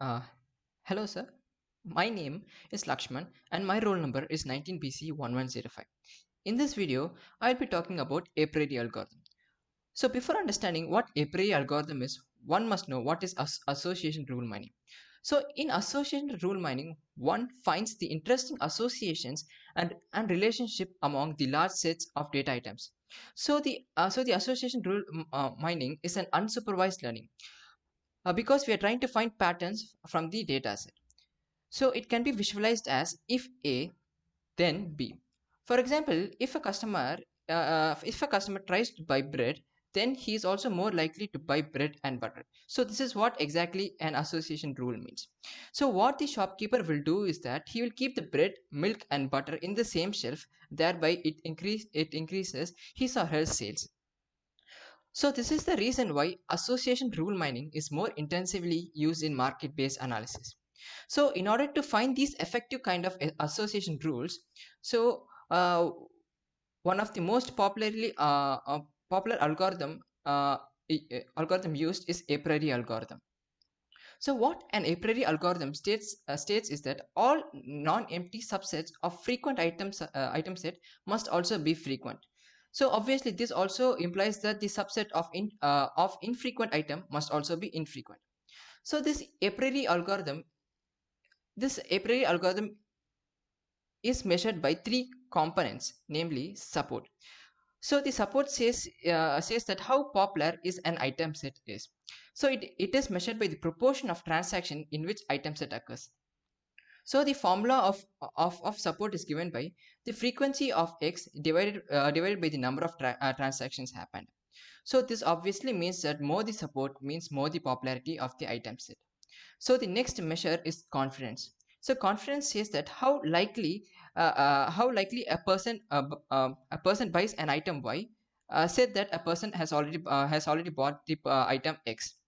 Uh, Hello, sir. My name is Lakshman and my roll number is 19BC1105. In this video, I'll be talking about a priori algorithm. So before understanding what a priori algorithm is, one must know what is association rule mining. So in association rule mining, one finds the interesting associations and relationship among the large sets of data items. So the association rule mining is an unsupervised learning because we are trying to find patterns from the data set. So it can be visualized as if A then B. For example, if a customer tries to buy bread, then he is also more likely to buy bread and butter. So this is what exactly an association rule means. So what the shopkeeper will do is that he will keep the bread, milk and butter in the same shelf, thereby it increases his or her sales. So this is the reason why association rule mining is more intensively used in market-based analysis. So in order to find these effective kind of association rules, so one of the most popular algorithm used is a priori algorithm. So what an a priori algorithm states is that all non-empty subsets of frequent item set must also be frequent. So obviously this also implies that the subset of infrequent item must also be infrequent. So this a priori algorithm is measured by three components, namely support. So the support says that how popular is an item set is. So it is measured by the proportion of transaction in which item set occurs. So the formula of support is given by the frequency of x divided by the number of transactions happened. So this obviously means that more the support means more the popularity of the item set. So the next measure is confidence. So confidence says that how likely a person buys an item Y. Said that a person has already bought the item X.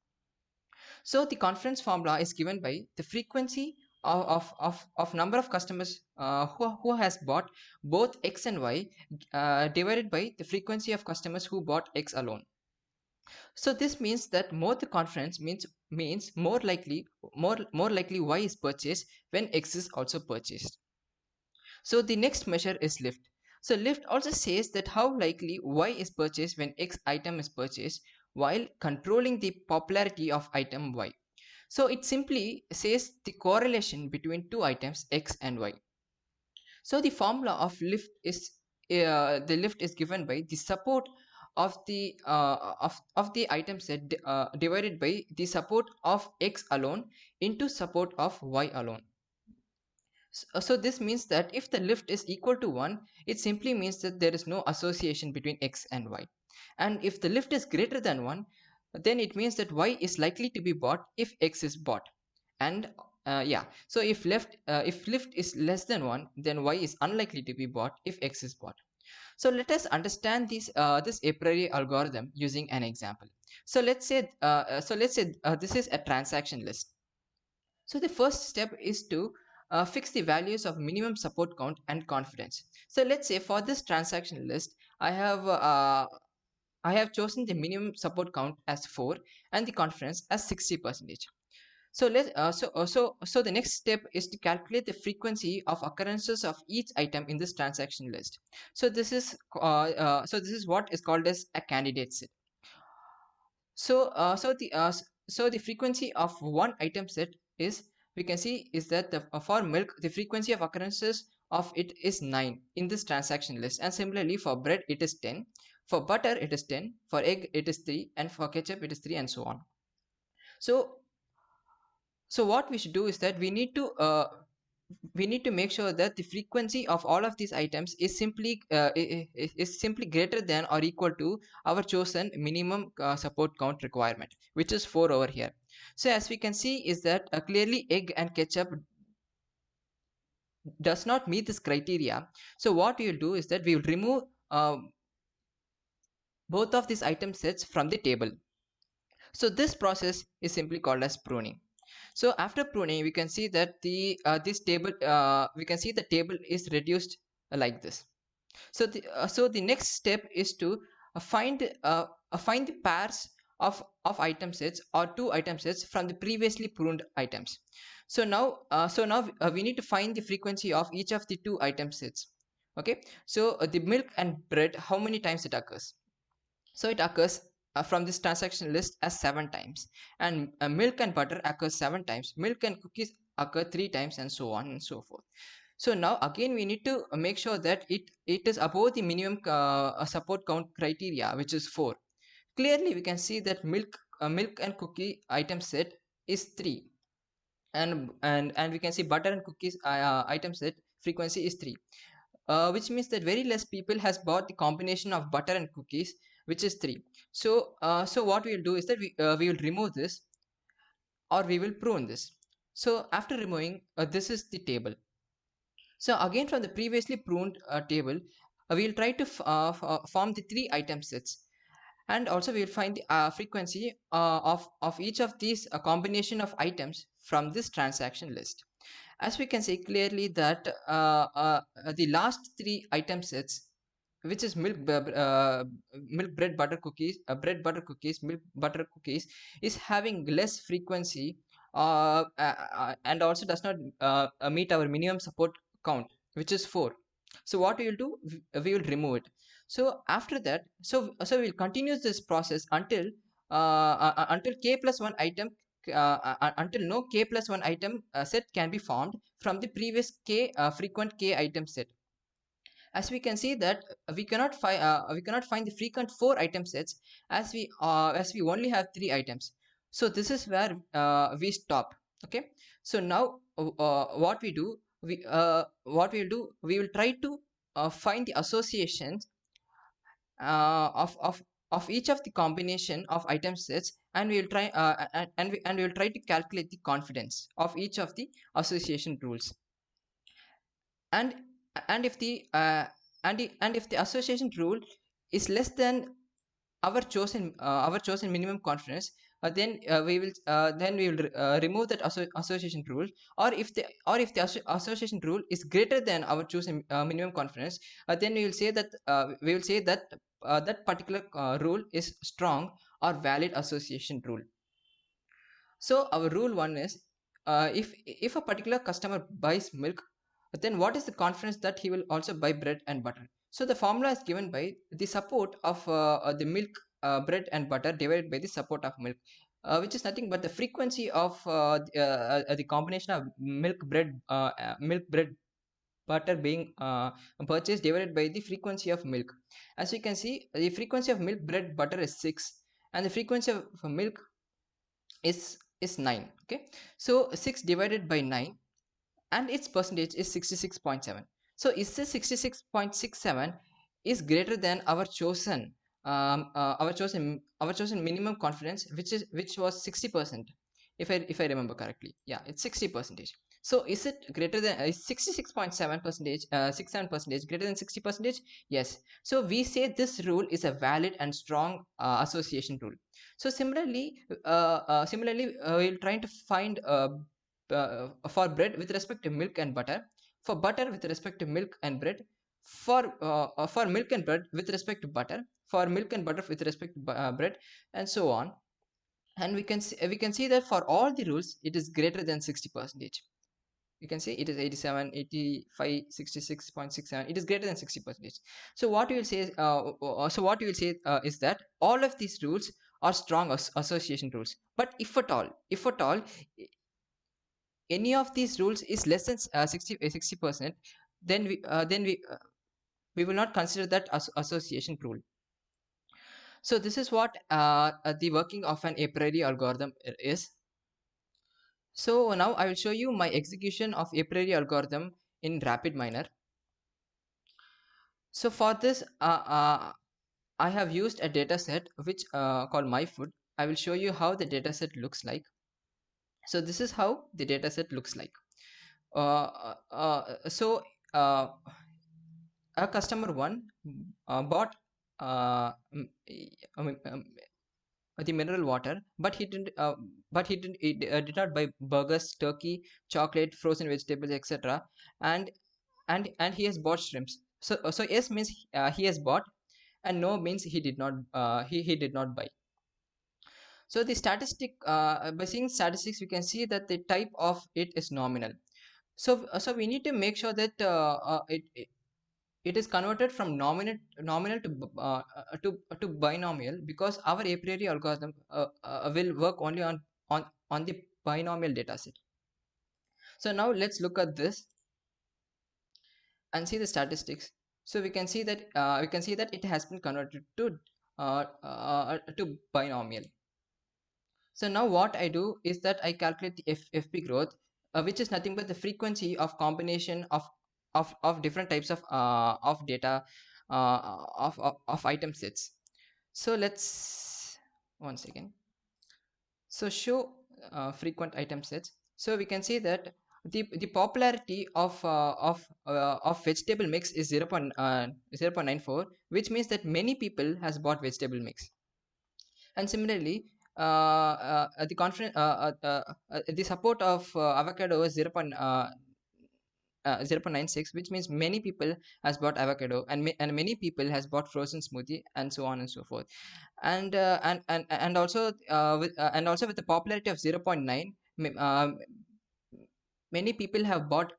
So the confidence formula is given by the frequency of number of customers who has bought both X and Y divided by the frequency of customers who bought X alone. So this means that more the confidence means more likely Y is purchased when X is also purchased. So the next measure is lift. So lift also says that how likely Y is purchased when X item is purchased while controlling the popularity of item Y. So it simply says the correlation between two items X and Y. So the formula of lift is given by the support of the item set divided by the support of X alone into support of Y alone. So this means that if the lift is equal to 1, it simply means that there is no association between X and Y. And if the lift is greater than 1, then it means that Y is likely to be bought if X is bought. And yeah, so if lift is less than 1, then Y is unlikely to be bought if X is bought. So let us understand this a priori algorithm using an example. So let's say this is a transaction list. So the first step is to fix the values of minimum support count and confidence. So let's say for this transaction list, I have chosen the minimum support count as 4 and the confidence as 60%. So the next step is to calculate the frequency of occurrences of each item in this transaction list. So this is what is called as a candidate set. So the frequency of one item set is, we can see, is that for milk the frequency of occurrences of it is 9 in this transaction list, and similarly for bread it is 10, for butter it is 10, for egg it is 3, and for ketchup it is 3, and so on. So so what we should do is that we need to make sure that the frequency of all of these items is simply greater than or equal to our chosen minimum support count requirement, which is 4 over here. So as we can see is that clearly egg and ketchup does not meet this criteria. So what we will do is that we will remove both of these item sets from the table. So this process is simply called as pruning. So after pruning, we can see that we can see the table is reduced like this. So the next step is to find the pairs of item sets or two item sets from the previously pruned items. So now we need to find the frequency of each of the two item sets. Okay, so the milk and bread, how many times it occurs? So it occurs from this transaction list as 7 times, and milk and butter occurs 7 times, milk and cookies occur 3 times, and so on and so forth. So now again we need to make sure that it is above the minimum support count criteria, which is 4. Clearly we can see that milk and cookie item set is 3, and we can see butter and cookies item set frequency is 3, which means that very less people has bought the combination of butter and cookies, which is 3. So what we will do is that we will remove this, or we will prune this. So after removing, this is the table. So again, from the previously pruned table, we will try to form the three item sets, and also we will find the frequency of each of these combination of items from this transaction list. As we can see clearly that the last three item sets, which is milk bread butter cookies, bread butter cookies, milk butter cookies, is having less frequency, and also does not meet our minimum support count, which is 4. So what we will do, we will remove it. So after that, so we will continue this process until k plus 1 item, until no k plus 1 item set can be formed from the previous k frequent k item set. As we can see that we cannot find the frequent 4 item sets, as we only have 3 items. So this is where we stop. Okay, so now what we do, what we will do, we will try to find the associations uh, of of of each of the combination of item sets, and we will try and we will try to calculate the confidence of each of the association rules. And and if the and if the association rule is less than our chosen minimum confidence, then we will remove that association rule. Or if the association rule is greater than our chosen minimum confidence, then we will say that that particular rule is strong or valid association rule. So our rule one is, if a particular customer buys milk, then what is the confidence that he will also buy bread and butter? So the formula is given by the support of the milk, bread and butter divided by the support of milk, which is nothing but the frequency of the combination of milk, bread, butter being purchased divided by the frequency of milk. As you can see, the frequency of milk, bread, butter is 6, and the frequency of milk is 9. Okay, so 6 divided by 9, and its percentage is 66.7. So is this 66.67 is greater than our chosen minimum confidence, which was 60%, if I remember correctly. Yeah, it's 60%. So is it greater than 66.7 percentage, 67 percentage greater than 60 percentage? Yes. So we say this rule is a valid and strong association rule. So similarly, we'll trying to find for bread with respect to milk and butter, for butter with respect to milk and bread, for milk and bread with respect to butter, for milk and butter with respect to bread, and so on. And we can see that for all the rules it is greater than 60 percentage. You can see it is 87, 85, 66.67. It is greater than 60 percentage. So what you will say is, is that all of these rules are strong association rules. But if at all any of these rules is less than 60%, then we will not consider that as association rule. So this is what the working of an a priori algorithm is. So now I will show you my execution of a priori algorithm in RapidMiner. So for this, I have used a data set which called myfood. I will show you how the data set looks like. So this is how the data set looks like. Uh, so a customer one bought I mean, the mineral water, but he did not buy burgers, turkey, chocolate, frozen vegetables, etc. And and he has bought shrimps. So yes means he has bought, and no means he did not he did not buy. So the statistic, by seeing statistics, we can see that the type of it is nominal. So we need to make sure that it is converted from nominal to binomial, because our a priori algorithm will work only on the binomial data set. So now let's look at this and see the statistics. So we can see that it has been converted to binomial. So now what I do is that I calculate the FP growth, which is nothing but the frequency of combination of different types of data, of item sets. So let's one second. So show frequent item sets. So we can see that the popularity of vegetable mix is 0.94, which means that many people has bought vegetable mix. And similarly, the support of avocado is 0.96, which means many people has bought avocado, and many people has bought frozen smoothie, and so on and so forth. And also with the popularity of 0.9, many people have bought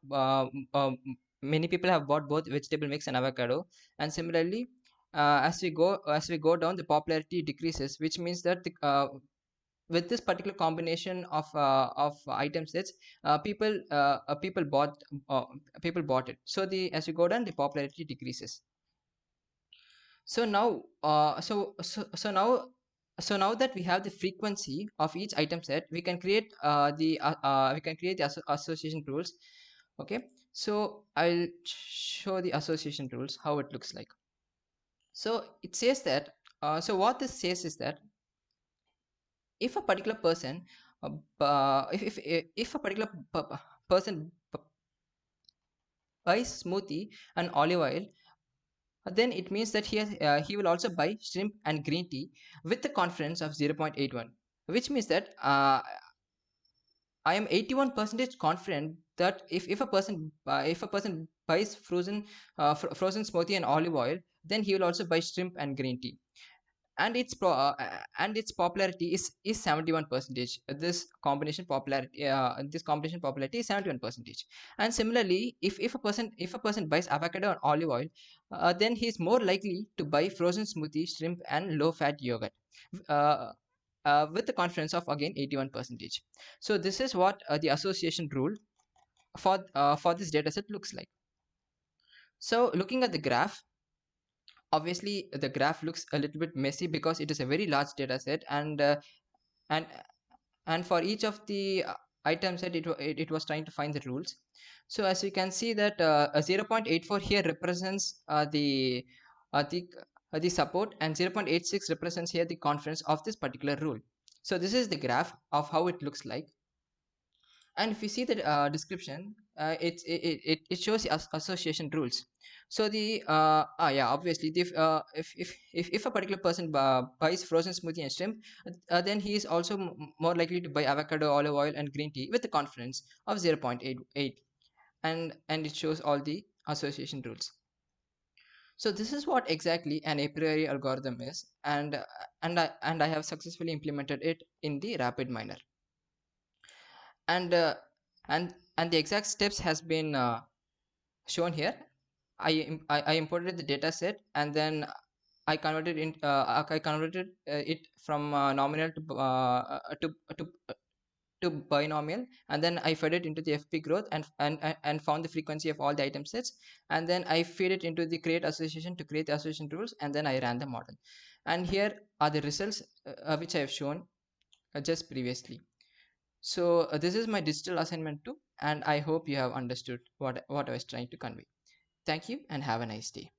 many people have bought both vegetable mix and avocado. And similarly, as we go down, the popularity decreases, which means that with this particular combination of item sets, uh, people bought it. So the as you go down, the popularity decreases. So now so now that we have the frequency of each item set, we can create the association rules. Okay, so I'll show the association rules, how it looks like. So it says that so what this says is that if a particular person if a particular person buys smoothie and olive oil, then it means that he will also buy shrimp and green tea with the confidence of 0.81, which means that I am 81% confident that if a person buys frozen smoothie and olive oil, then he will also buy shrimp and green tea. And its popularity is 71 percentage. This combination popularity is 71 percentage. And similarly, if a person buys avocado and olive oil, then he is more likely to buy frozen smoothie, shrimp, and low fat yogurt, uh, with the confidence of again 81 percentage. So this is what the association rule for this data set looks like. So looking at the graph, obviously the graph looks a little bit messy because it is a very large data set, and and for each of the items that it was trying to find the rules. So as you can see that a 0.84 here represents uh, the the support, and 0.86 represents here the confidence of this particular rule. So this is the graph of how it looks like. And if you see the description, it shows the association rules. So yeah, obviously if a particular person buys frozen smoothie and shrimp, then he is also more likely to buy avocado, olive oil, and green tea with a confidence of 0.88. And it shows all the association rules. So this is what exactly an a priori algorithm is, and I have successfully implemented it in the rapid miner. And uh, and and the exact steps has been shown here. I imported the data set, and then I converted it from nominal to binomial, and then I fed it into the FP growth, and found the frequency of all the item sets, and then I feed it into the create association to create the association rules, and then I ran the model. And here are the results which I have shown just previously. So this is my digital assignment too, and I hope you have understood what I was trying to convey. Thank you and have a nice day.